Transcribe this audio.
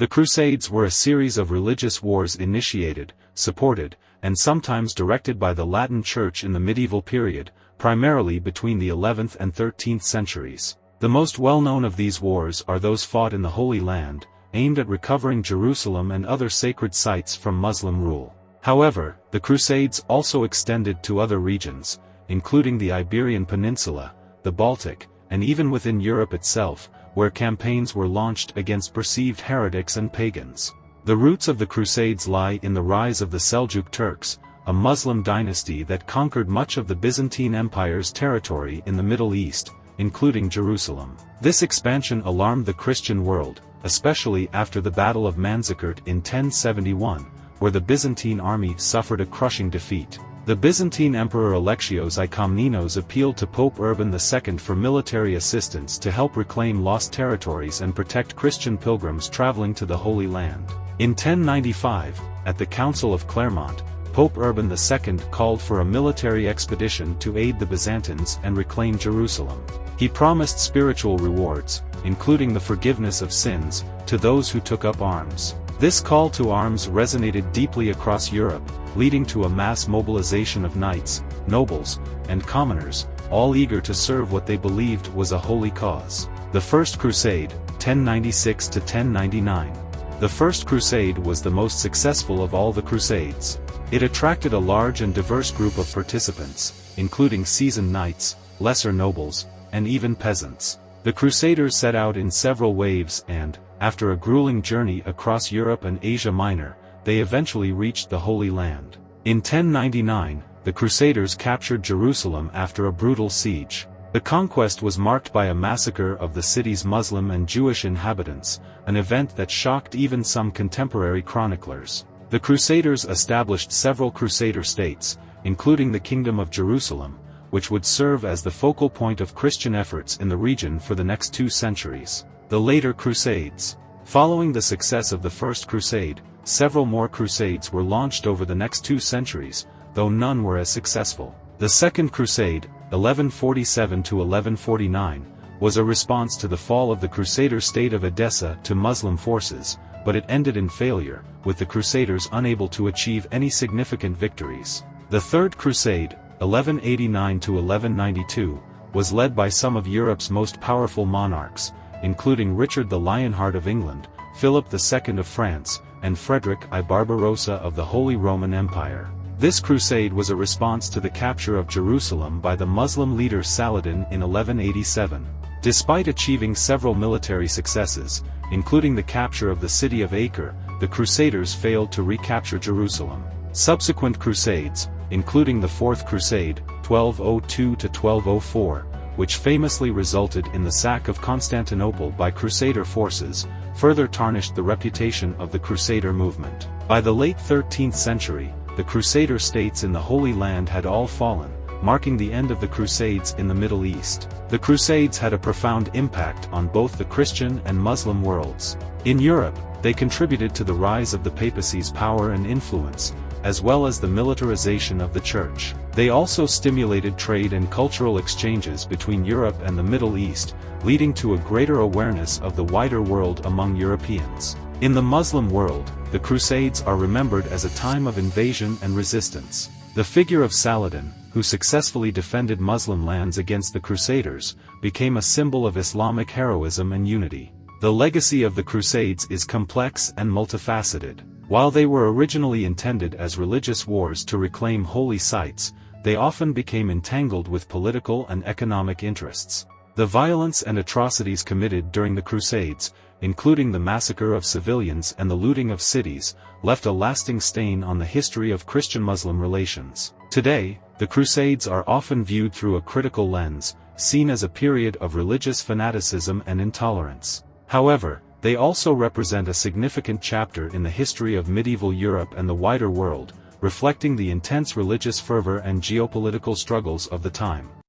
The Crusades were a series of religious wars initiated, supported, and sometimes directed by the Latin Church in the medieval period, primarily between the 11th and 13th centuries. The most well-known of these wars are those fought in the Holy Land, aimed at recovering Jerusalem and other sacred sites from Muslim rule. However, the Crusades also extended to other regions, including the Iberian Peninsula, the Baltic, and even within Europe itself, where campaigns were launched against perceived heretics and pagans. The roots of the Crusades lie in the rise of the Seljuk Turks, a Muslim dynasty that conquered much of the Byzantine Empire's territory in the Middle East, including Jerusalem. This expansion alarmed the Christian world, especially after the Battle of Manzikert in 1071, where the Byzantine army suffered a crushing defeat. The Byzantine Emperor Alexios I Komnenos appealed to Pope Urban II for military assistance to help reclaim lost territories and protect Christian pilgrims traveling to the Holy Land. In 1095, at the Council of Clermont, Pope Urban II called for a military expedition to aid the Byzantines and reclaim Jerusalem. He promised spiritual rewards, including the forgiveness of sins, to those who took up arms. This call to arms resonated deeply across Europe, leading to a mass mobilization of knights, nobles, and commoners, all eager to serve what they believed was a holy cause. The First Crusade, 1096 to 1099. The First Crusade was the most successful of all the Crusades. It attracted a large and diverse group of participants, including seasoned knights, lesser nobles, and even peasants. The Crusaders set out in several waves and, after a grueling journey across Europe and Asia Minor, they eventually reached the Holy Land. In 1099, the Crusaders captured Jerusalem after a brutal siege. The conquest was marked by a massacre of the city's Muslim and Jewish inhabitants, an event that shocked even some contemporary chroniclers. The Crusaders established several Crusader states, including the Kingdom of Jerusalem, which would serve as the focal point of Christian efforts in the region for the next 2 centuries. The later Crusades. Following the success of the First Crusade, several more Crusades were launched over the next 2 centuries, though none were as successful. The Second Crusade, 1147 to 1149, was a response to the fall of the Crusader state of Edessa to Muslim forces, but it ended in failure, with the Crusaders unable to achieve any significant victories. The Third Crusade, 1189 to 1192, was led by some of Europe's most powerful monarchs, including Richard the Lionheart of England, Philip II of France, and Frederick I Barbarossa of the Holy Roman Empire. This crusade was a response to the capture of Jerusalem by the Muslim leader Saladin in 1187. Despite achieving several military successes, including the capture of the city of Acre, the Crusaders failed to recapture Jerusalem. Subsequent crusades, including the Fourth Crusade, 1202 to 1204, which famously resulted in the sack of Constantinople by Crusader forces, further tarnished the reputation of the Crusader movement. By the late 13th century, the Crusader states in the Holy Land had all fallen, marking the end of the Crusades in the Middle East. The Crusades had a profound impact on both the Christian and Muslim worlds. In Europe, they contributed to the rise of the papacy's power and influence, as well as the militarization of the Church. They also stimulated trade and cultural exchanges between Europe and the Middle East, leading to a greater awareness of the wider world among Europeans. In the Muslim world, the Crusades are remembered as a time of invasion and resistance. The figure of Saladin, who successfully defended Muslim lands against the Crusaders, became a symbol of Islamic heroism and unity. The legacy of the Crusades is complex and multifaceted. While they were originally intended as religious wars to reclaim holy sites, they often became entangled with political and economic interests. The violence and atrocities committed during the Crusades, including the massacre of civilians and the looting of cities, left a lasting stain on the history of Christian-Muslim relations. Today, the Crusades are often viewed through a critical lens, seen as a period of religious fanaticism and intolerance. However, they also represent a significant chapter in the history of medieval Europe and the wider world, reflecting the intense religious fervor and geopolitical struggles of the time.